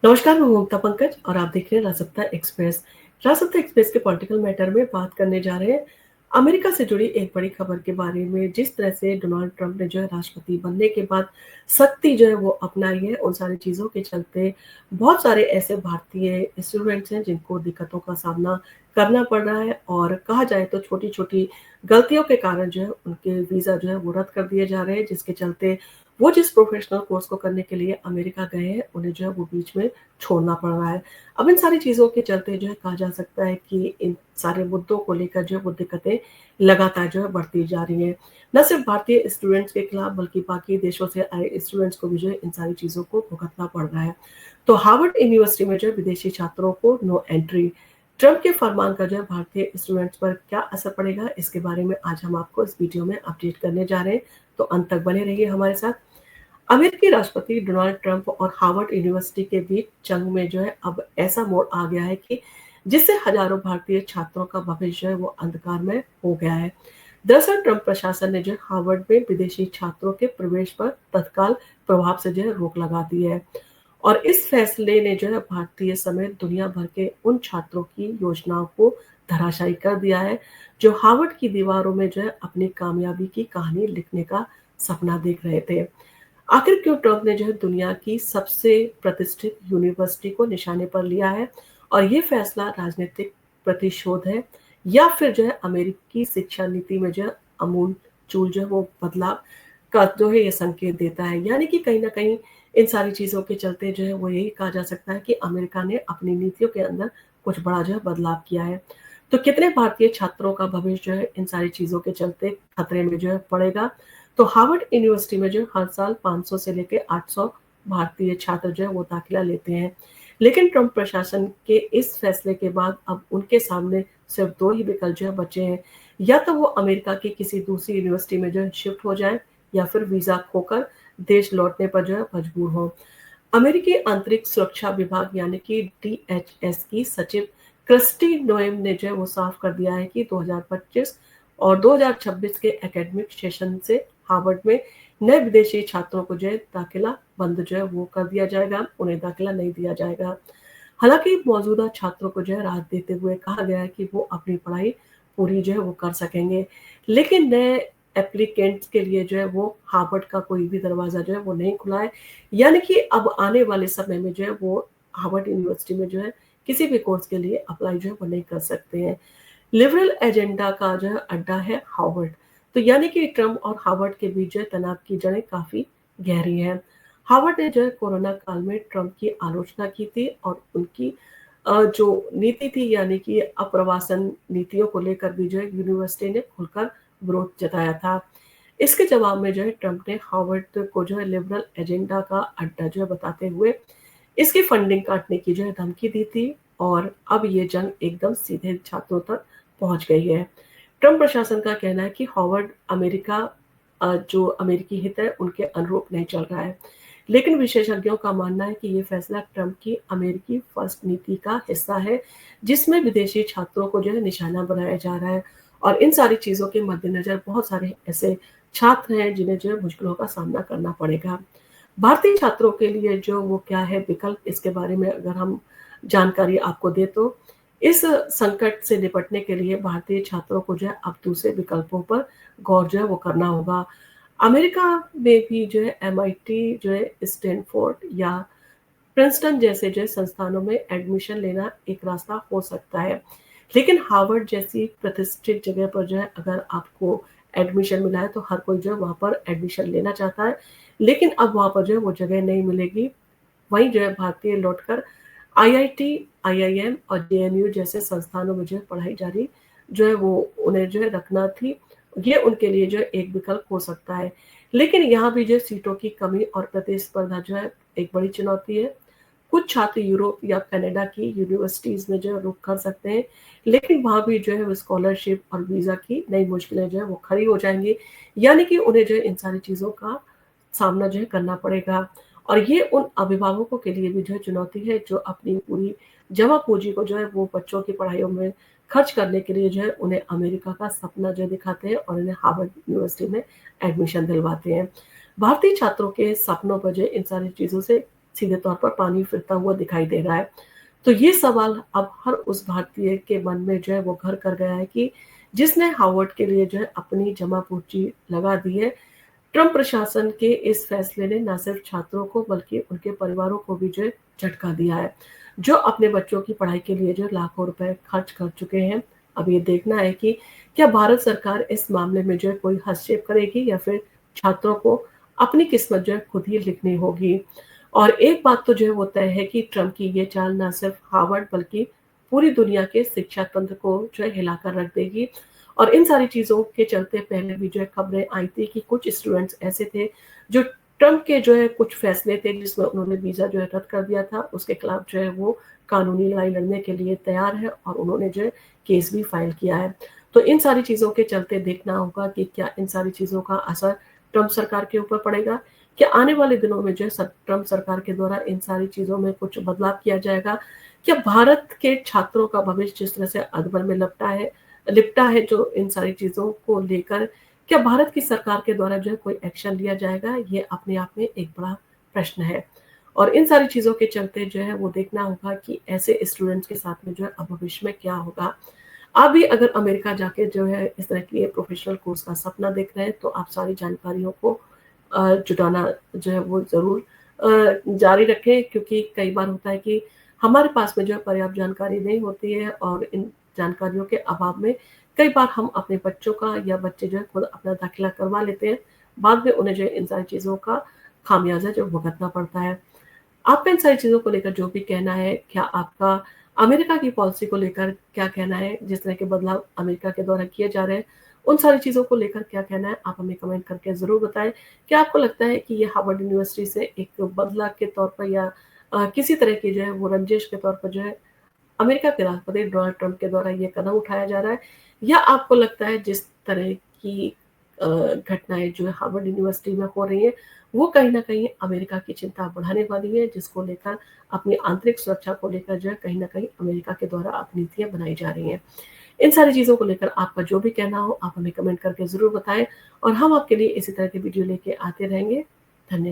नमस्कार, मैं ममता पंकज और आप देख रहे हैं राजसत्ता एक्सप्रेस। राजसत्ता एक्सप्रेस के पॉलिटिकल मैटर में बात करने जा रहे हैं अमेरिका से जुड़ी एक बड़ी खबर के बारे में। जिस तरह से डोनाल्ड ट्रंप ने जो है राष्ट्रपति बनने के बाद सख्ती जो है वो अपनाई है, उन सारी चीज़ों के चलते बहुत सारे ऐसे भारतीय स्टूडेंट्स हैं जिनको दिक्कतों का सामना करना पड़ रहा है, और कहा जाए तो छोटी-छोटी गलतियों के कारण जो है उनके वीज़ा जो है वो रद्द कर दिए जा रहे हैं, जिसके चलते वो जिस प्रोफेशनल कोर्स को करने के लिए अमेरिका गए हैं, उन्हें जो है वो बीच में छोड़ना पड़ रहा है। अब इन सारी चीज़ों के चलते जो है कहा जा सकता है कि इन सारे मुद्दों को लेकर जो है वो दिक्कतें लगातार जो है बढ़ती जा रही हैं। न सिर्फ भारतीय स्टूडेंट्स के खिलाफ बल्कि बाकी देशों से आए स्टूडेंट्स को भी जो है इन सारी चीज़ों को भुगतना पड़ रहा है। तो हार्वर्ड यूनिवर्सिटी में जो है विदेशी छात्रों को नो एंट्री। ट्रंप के फरमान का जो है भारतीय स्टूडेंट्स पर क्या असर पड़ेगा, इसके बारे में आज हम आपको इस वीडियो में अपडेट करने जा रहे हैं, तो अंत तक बने रहिए हमारे साथ। अमेरिकी राष्ट्रपति डोनाल्ड ट्रंप और हार्वर्ड यूनिवर्सिटी के बीच जंग में जो है अब ऐसा मोड़ आ गया है कि जिससे हजारों भारतीय छात्रों का भविष्य है वो अंधकार में हो गया है। दरअसल ट्रंप प्रशासन ने जो है हार्वर्ड में विदेशी छात्रों के प्रवेश पर तत्काल प्रभाव से जो है रोक लगा दी है, और इस फैसले ने जो है भारतीय समेत दुनिया भर के उन छात्रों की योजनाओं को धराशायी कर दिया है जो हार्वर्ड की दीवारों में जो है अपनी कामयाबी की कहानी लिखने का सपना देख रहे थे। आखिर क्यों ट्रंप ने जो है दुनिया की सबसे प्रतिष्ठित यूनिवर्सिटी को निशाने पर लिया है, और ये फैसला राजनीतिक प्रतिशोध है या फिर जो है अमेरिकी शिक्षा नीति में जो है अमूल चूल जो है वो बदलाव का जो है ये संकेत देता है। यानी कि कहीं ना कहीं इन सारी चीज़ों के चलते जो है वो यही कहा जा सकता है कि अमेरिका ने अपनी नीतियों के अंदर कुछ बड़ा जो है बदलाव किया है। तो कितने भारतीय छात्रों का भविष्य जो है इन सारी चीज़ों के चलते खतरे में जो है पड़ेगा। तो हार्वर्ड यूनिवर्सिटी में जो हर साल 500 से लेके 800 भारतीय छात्र जो है वो दाखिला लेते हैं। लेकिन ट्रंप प्रशासन के इस फैसले के बाद अब उनके सामने सिर्फ 2 ही विकल्प जो है बचे हैं। या तो वो अमेरिका की किसी दूसरी यूनिवर्सिटी में जो है शिफ्ट हो जाएँ, या फिर वीज़ा खोकर देश लौटने पर जो है मजबूर हों। अमेरिकी आंतरिक सुरक्षा विभाग यानी कि डीएचएस की सचिव क्रिस्टी नोएम ने जो है वो साफ कर दिया है कि 2025 और 2026 के एकेडमिक सेशन से हार्वर्ड में नए विदेशी छात्रों को जो है दाखिला बंद जो है वो कर दिया जाएगा, उन्हें दाखिला नहीं दिया जाएगा। हालांकि मौजूदा छात्रों को जो है राहत देते हुए कहा गया है कि वो अपनी पढ़ाई पूरी जो है वो कर सकेंगे, लेकिन नए एप्लीकेंट्स के लिए जो है वो हार्वर्ड का कोई भी दरवाज़ा जो है वो नहीं खुला है। यानी कि अब आने वाले समय में जो है वो हार्वर्ड यूनिवर्सिटी में जो है किसी भी कोर्स के लिए अप्लाई जो है वो नहीं कर सकते हैं। लिबरल एजेंडा का जो है अड्डा है हार्वर्ड। तो यानी कि ट्रंप और हार्वर्ड के बीच जो है तनाव की जड़ें काफ़ी गहरी हैं। हार्वर्ड ने जो है कोरोना काल में ट्रंप की आलोचना की थी, और उनकी जो नीति थी यानी कि अप्रवासन नीतियों को लेकर भी जो है यूनिवर्सिटी ने खुलकर विरोध जताया था। इसके जवाब में जो है ट्रंप ने हार्वर्ड को जो है लिबरल एजेंडा का अड्डा जो है बताते हुए इसकी फंडिंग काटने की जो है धमकी दी थी, और अब ये जंग एकदम सीधे छात्रों तक पहुंच गई है। ट्रंप प्रशासन का कहना है कि हार्वर्ड अमेरिका जो अमेरिकी हित है उनके अनुरूप नहीं चल रहा है, लेकिन विशेषज्ञों का मानना है कि ये फैसला ट्रंप की अमेरिकी फर्स्ट नीति का हिस्सा है, जिसमें विदेशी छात्रों को जो है निशाना बनाया जा रहा है। और इन सारी चीज़ों के मद्देनज़र बहुत सारे ऐसे छात्र हैं जिन्हें जो है मुश्किलों का सामना करना पड़ेगा। भारतीय छात्रों के लिए जो वो क्या है विकल्प, इसके बारे में अगर हम जानकारी आपको दें तो इस संकट से निपटने के लिए भारतीय छात्रों को जो है अब दूसरे विकल्पों पर गौर जो है वो करना होगा। अमेरिका में भी जो है एमआईटी जो है स्टैनफोर्ड या प्रिंसटन जैसे जो संस्थानों में एडमिशन लेना एक रास्ता हो सकता है, लेकिन हार्वर्ड जैसी प्रतिष्ठित जगह पर जो है अगर आपको एडमिशन मिला है तो हर कोई जो है वहाँ पर एडमिशन लेना चाहता है, लेकिन अब वहाँ पर जो है वो जगह नहीं मिलेगी। वहीं जो है भारतीय लौटकर आईआईटी, आईआईएम और जेएनयू जैसे संस्थानों में जो है पढ़ाई जारी जो है वो उन्हें जो है रखना थी, ये उनके लिए जो है एक विकल्प हो सकता है। लेकिन यहाँ भी जो है सीटों की कमी और प्रतिस्पर्धा जो है एक बड़ी चुनौती है। कुछ छात्र यूरोप या कनाडा की यूनिवर्सिटीज़ में जो है रुक कर सकते हैं, लेकिन वहाँ भी जो है वो स्कॉलरशिप और वीज़ा की नई मुश्किलें जो है वो खड़ी हो जाएँगी। यानी कि उन्हें जो है इन सारी चीज़ों का सामना जो है करना पड़ेगा, और ये उन अभिभावकों के लिए भी जो है चुनौती है जो अपनी पूरी जमा पूँजी को जो है वो बच्चों की पढ़ाइयों में खर्च करने के लिए जो है उन्हें अमेरिका का सपना जो है दिखाते हैं और उन्हें हार्वर्ड यूनिवर्सिटी में एडमिशन दिलवाते हैं। भारतीय छात्रों के सपनों पर जो है इन सारी चीज़ों से सीधे तौर पर पानी फिरता हुआ दिखाई दे रहा है। तो ये सवाल अब हर उस भारतीय के मन में जो है वो घर कर गया है कि जिसने हार्वर्ड के लिए जो है अपनी जमा पूंजी लगा दी है। ट्रंप प्रशासन के इस फैसले ने न सिर्फ छात्रों को बल्कि उनके परिवारों को भी जो है झटका दिया है, जो अपने बच्चों की पढ़ाई के लिए जो लाखों रुपए खर्च कर चुके हैं। अब ये देखना है कि क्या भारत सरकार इस मामले में जो है कोई हस्तक्षेप करेगी या फिर छात्रों को अपनी किस्मत जो है खुद ही लिखनी होगी। और एक बात तो जो है वो तय है कि ट्रंप की ये चाल न सिर्फ हार्वर्ड बल्कि पूरी दुनिया के शिक्षा तंत्र को जो है हिलाकर रख देगी। और इन सारी चीज़ों के चलते पहले भी जो है खबरें आई थी कि कुछ स्टूडेंट्स ऐसे थे जो ट्रंप के जो है कुछ फैसले थे जिसमें उन्होंने वीज़ा जो है रद्द कर दिया था, उसके खिलाफ जो है वो कानूनी लड़ाई लड़ने के लिए तैयार है और उन्होंने जो है केस भी फाइल किया है। तो इन सारी चीज़ों के चलते देखना होगा कि क्या इन सारी चीज़ों का असर ट्रंप सरकार के ऊपर पड़ेगा। क्या आने वाले दिनों में जो है ट्रंप सरकार के द्वारा इन सारी चीज़ों में कुछ बदलाव किया जाएगा। क्या भारत के छात्रों का भविष्य जिस तरह से अधबर में लिपटा है जो इन सारी चीज़ों को लेकर, क्या भारत की सरकार के द्वारा जो है कोई एक्शन लिया जाएगा? ये अपने आप में एक बड़ा प्रश्न है। और इन सारी चीज़ों के चलते जो है वो देखना होगा कि ऐसे स्टूडेंट्स के साथ में जो है अब भविष्य में क्या होगा। आप भी अगर अमेरिका जाके जो है इस तरह की प्रोफेशनल कोर्स का सपना देख रहे हैं तो आप सारी जानकारियों को जुटाना जो है वो ज़रूर जारी रखें, क्योंकि कई बार होता है कि हमारे पास में जो है पर्याप्त जानकारी नहीं होती है और इन जानकारियों के अभाव में कई बार हम अपने बच्चों का या बच्चे जो है खुद अपना दाखिला करवा लेते हैं। बाद में उन्हें जो है इन सारी चीज़ों का खामियाज़ा जो भुगतना पड़ता है। आपका इन सारी चीज़ों को लेकर जो भी कहना है, क्या आपका अमेरिका की पॉलिसी को लेकर क्या कहना है, जिस तरह के बदलाव अमेरिका के द्वारा किए जा रहे हैं, उन सारी चीज़ों को लेकर क्या कहना है, आप हमें कमेंट करके ज़रूर बताएँ। क्या आपको लगता है कि ये हार्वर्ड यूनिवर्सिटी से एक बदलाव के तौर पर या किसी तरह की जो है वो रंजिश के तौर पर जो है अमेरिका के राष्ट्रपति डोनाल्ड ट्रंप के द्वारा ये कदम उठाया जा रहा है, या आपको लगता है जिस तरह की घटनाएँ जो है हार्वर्ड यूनिवर्सिटी में हो रही हैं, वो कहीं न कहीं अमेरिका की चिंता बढ़ाने वाली है, जिसको लेकर अपनी आंतरिक सुरक्षा को लेकर जो है कहीं न कहीं अमेरिका के द्वारा अब नीतियाँ बनाई जा रही हैं। इन सारी चीज़ों को लेकर आपका जो भी कहना हो, आप हमें कमेंट करके ज़रूर बताएँ और हम आपके लिए इसी तरह की वीडियो लेके आते रहेंगे। धन्यवाद।